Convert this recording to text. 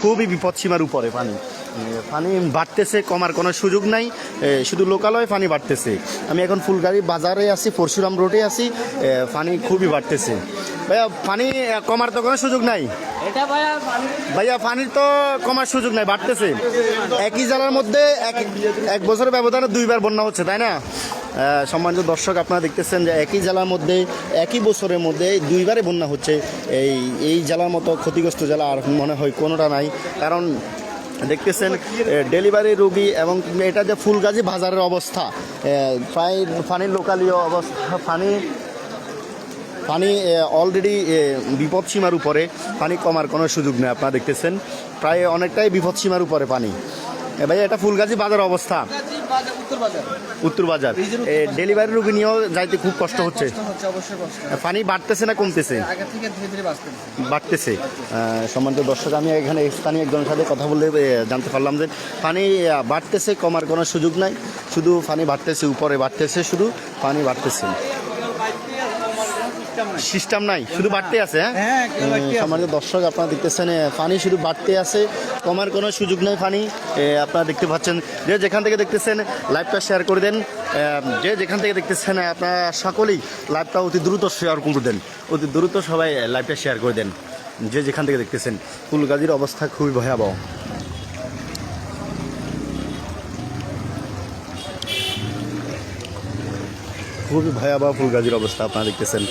খুবই বিপদসীমার উপরে পানি। পানি বাড়তেছে, কমার কোনো সুযোগ নাই, শুধু লোকালয়ে পানি বাড়তেছে। আমি এখন ফুলগাড়ি বাজারে আছি, পরশুরাম রোডে আছি, পানি খুবই বাড়তেছে। ভাইয়া পানি কমার তো কোনো সুযোগ নাই। ভাইয়া পানির তো কমার সুযোগ নাই, বাড়তেছে। একই জেলার মধ্যে এক বছরের ব্যবধানে 2বার বন্যা হচ্ছে, তাই না? সম্মানিত দর্শক, আপনারা দেখতেছেন যে একই জেলার মধ্যে একই বছরের মধ্যে 2বারে বন্যা হচ্ছে। এই জেলার মতো ক্ষতিগ্রস্ত জেলা আর মনে হয় কোনোটা নাই। কারণ দেখতেছেন ডেলিভারি রোগী এবং এটা যে ফুলগাজী বাজারের অবস্থা, প্রায় পানির লোকালীয় অবস্থা, পানি অলরেডি বিপদসীমার উপরে। পানি কমার কোনো সুযোগ নেই। আপনারা দেখতেছেন প্রায় অনেকটাই বিপদসীমার উপরে পানি। ভাই এটা ফুলগাজী বাজার অবস্থা, উত্তর বাজার। ডেলিভারি রোগী নিয়েও যাইতে খুব কষ্ট হচ্ছে। পানি বাড়তেছে না কমতেছে? বাড়তেছে। সম্মানিত দর্শক, আমি এখানে স্থানীয় একজনের সাথে কথা বলে জানতে পারলাম যে পানি বাড়তেছে, কমার কোনো সুযোগ নাই, শুধু পানি বাড়তেছে, উপরে বাড়তেছে, শুধু পানি বাড়তেছে, সিস্টেম নাই, শুধু বাড়তে আছে। হ্যাঁ, সম্মানিত দর্শক, আপনারা দেখতেছেন পানি শুধু বাড়তে আছে, কমার কোনো সুযোগ নেই পানি। আপনারা দেখতে পাচ্ছেন, যে যেখান থেকে দেখতেছেন লাইভটা শেয়ার করে দেন। যে যেখান থেকে দেখতেছেন আপনারা সকলেই লাইভটা অতি দ্রুত শেয়ার করে দেন, অতি দ্রুত সবাই লাইভটা শেয়ার করে দেন। যে যেখান থেকে দেখতেছেন, ফুলগাজীর অবস্থা খুবই ভয়াবহ, খুবই ভয়াবহ ফুলগাজীর অবস্থা আপনারা দেখতেছেন।